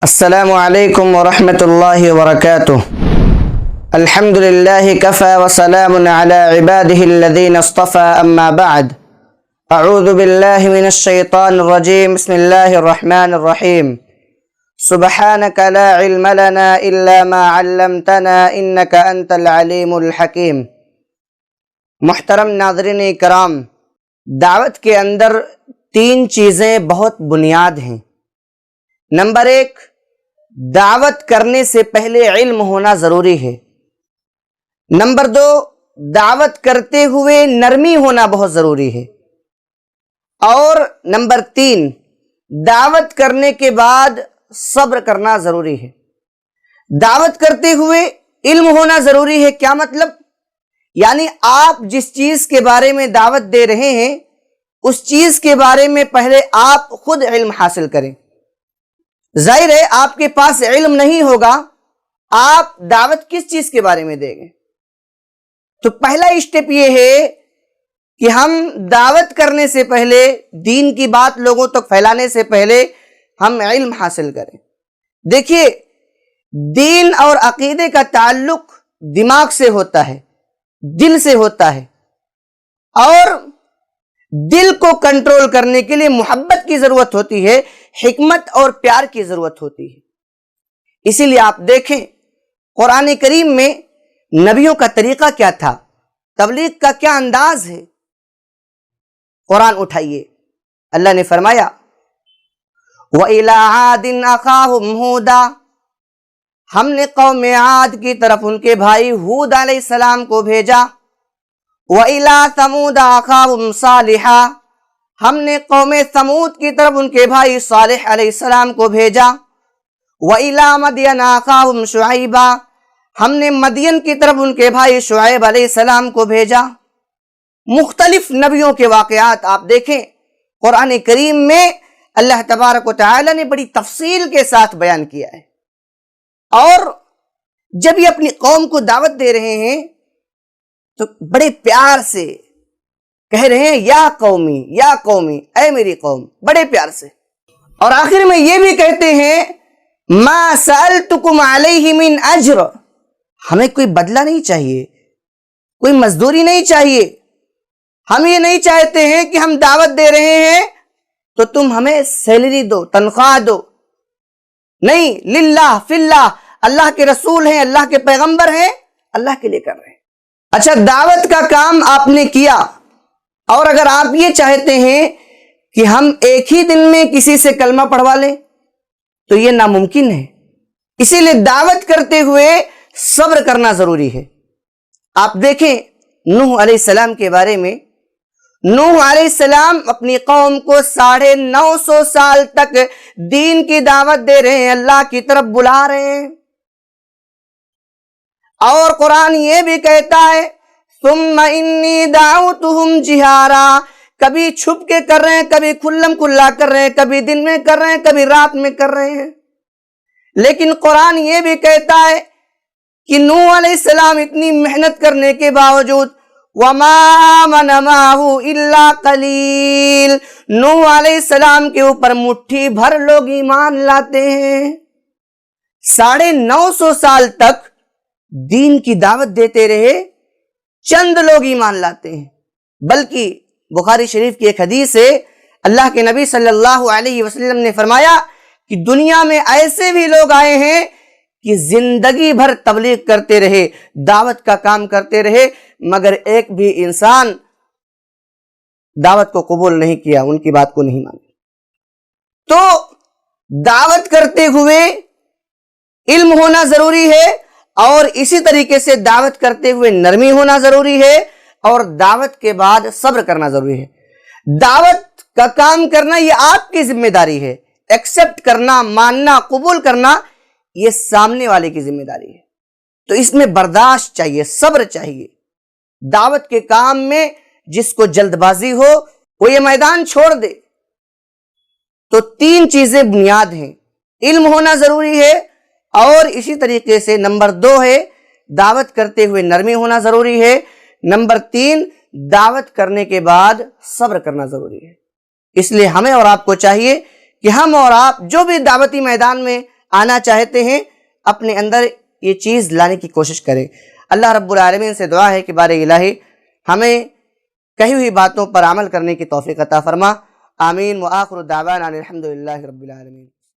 السلام علیکم ورحمۃ اللہ وبرکاتہ۔ الحمد للہ کفی وسلام علی عبادہ الذین اصطفى اما بعد اعوذ باللہ من الشیطان الرجیم بسم اللہ الرحمن الرحیم سبحانک لا علم لنا الا ما علمتنا انک انت العلیم الحکیم۔ محترم ناظرین کرام، دعوت کے اندر تین چیزیں بہت بنیاد ہیں۔ نمبر ایک، دعوت کرنے سے پہلے علم ہونا ضروری ہے۔ نمبر دو، دعوت کرتے ہوئے نرمی ہونا بہت ضروری ہے۔ اور نمبر تین، دعوت کرنے کے بعد صبر کرنا ضروری ہے۔ دعوت کرتے ہوئے علم ہونا ضروری ہے، کیا مطلب؟ یعنی آپ جس چیز کے بارے میں دعوت دے رہے ہیں اس چیز کے بارے میں پہلے آپ خود علم حاصل کریں۔ ظاہر ہے آپ کے پاس علم نہیں ہوگا، آپ دعوت کس چیز کے بارے میں دیں گے؟ تو پہلا اسٹیپ یہ ہے کہ ہم دعوت کرنے سے پہلے، دین کی بات لوگوں تک پھیلانے سے پہلے ہم علم حاصل کریں۔ دیکھیے، دین اور عقیدے کا تعلق دماغ سے ہوتا ہے، دل سے ہوتا ہے، اور دل کو کنٹرول کرنے کے لیے محبت کی ضرورت ہوتی ہے، حکمت اور پیار کی ضرورت ہوتی ہے۔ اسی لیے آپ دیکھیں قرآن کریم میں نبیوں کا طریقہ کیا تھا، تبلیغ کا کیا انداز ہے۔ قرآن اٹھائیے، اللہ نے فرمایا وَإِلَىٰ عَادٍ أَخَاهُمْ هُودًا، ہم نے قوم عاد کی طرف ان کے بھائی ہود علیہ السلام کو بھیجا۔ وَإِلَىٰ ثَمُودَ أَخَاهُمْ صَالِحًا، ہم نے قوم ثمود کی طرف ان کے بھائی صالح علیہ السلام کو بھیجا۔ وَإِلَىٰ مَدْيَنَ أَخَاهُمْ شُعَيْبًا، ہم نے مدین کی طرف ان کے بھائی شعیب علیہ السلام کو بھیجا۔ مختلف نبیوں کے واقعات آپ دیکھیں قرآن کریم میں اللہ تبارک و تعالی نے بڑی تفصیل کے ساتھ بیان کیا ہے۔ اور جب یہ اپنی قوم کو دعوت دے رہے ہیں تو بڑے پیار سے کہہ رہے ہیں یا قومی یا قومی، اے میری قوم، بڑے پیار سے۔ اور آخر میں یہ بھی کہتے ہیں ما سألتکم علیہ من اجر، ہمیں کوئی بدلہ نہیں چاہیے، کوئی مزدوری نہیں چاہیے۔ ہم یہ نہیں چاہتے ہیں کہ ہم دعوت دے رہے ہیں تو تم ہمیں سیلری دو، تنخواہ دو، نہیں، للہ فی اللہ، اللہ کے رسول ہیں، اللہ کے پیغمبر ہیں، اللہ کے لیے کر رہے ہیں۔ اچھا، دعوت کا کام آپ نے کیا، اور اگر آپ یہ چاہتے ہیں کہ ہم ایک ہی دن میں کسی سے کلمہ پڑھوا لیں تو یہ ناممکن ہے۔ اسی لیے دعوت کرتے ہوئے صبر کرنا ضروری ہے۔ آپ دیکھیں نوح علیہ السلام کے بارے میں، نوح علیہ السلام اپنی قوم کو 950 سال تک دین کی دعوت دے رہے ہیں، اللہ کی طرف بلا رہے ہیں۔ اور قرآن یہ بھی کہتا ہے ثم انی دعوتہم جہارا، کبھی چھپ کے کر رہے ہیں، کبھی کھلم کھلا کر رہے ہیں، کبھی دن میں کر رہے ہیں، کبھی رات میں کر رہے ہیں۔ لیکن قرآن یہ بھی کہتا ہے کہ نوح علیہ السلام اتنی محنت کرنے کے باوجود وَمَا آمَنَ مَعَهُ إِلَّا قَلِيلٌ، نوح علیہ السلام کے اوپر مٹھی بھر لوگ ایمان لاتے ہیں۔ 950 سال تک دین کی دعوت دیتے رہے، چند لوگ ایمان لاتے ہیں۔ بلکہ بخاری شریف کی ایک حدیث ہے، اللہ کے نبی صلی اللہ علیہ وسلم نے فرمایا کہ دنیا میں ایسے بھی لوگ آئے ہیں کہ زندگی بھر تبلیغ کرتے رہے، دعوت کا کام کرتے رہے، مگر ایک بھی انسان دعوت کو قبول نہیں کیا، ان کی بات کو نہیں مانا۔ تو دعوت کرتے ہوئے علم ہونا ضروری ہے، اور اسی طریقے سے دعوت کرتے ہوئے نرمی ہونا ضروری ہے، اور دعوت کے بعد صبر کرنا ضروری ہے۔ دعوت کا کام کرنا یہ آپ کی ذمہ داری ہے، ایکسپٹ کرنا، ماننا، قبول کرنا یہ سامنے والے کی ذمہ داری ہے۔ تو اس میں برداشت چاہیے، صبر چاہیے۔ دعوت کے کام میں جس کو جلد بازی ہو وہ یہ میدان چھوڑ دے۔ تو تین چیزیں بنیاد ہیں، علم ہونا ضروری ہے، اور اسی طریقے سے نمبر 2 ہے دعوت کرتے ہوئے نرمی ہونا ضروری ہے، نمبر 3 دعوت کرنے کے بعد صبر کرنا ضروری ہے۔ اس لیے ہمیں اور آپ کو چاہیے کہ ہم اور آپ جو بھی دعوتی میدان میں آنا چاہتے ہیں اپنے اندر یہ چیز لانے کی کوشش کریں۔ اللہ رب العالمین سے دعا ہے کہ بار الہی ہمیں کہی ہوئی باتوں پر عمل کرنے کی توفیق عطا فرما۔ آمین۔ وآخر دعوانا الحمدللہ رب العالمین۔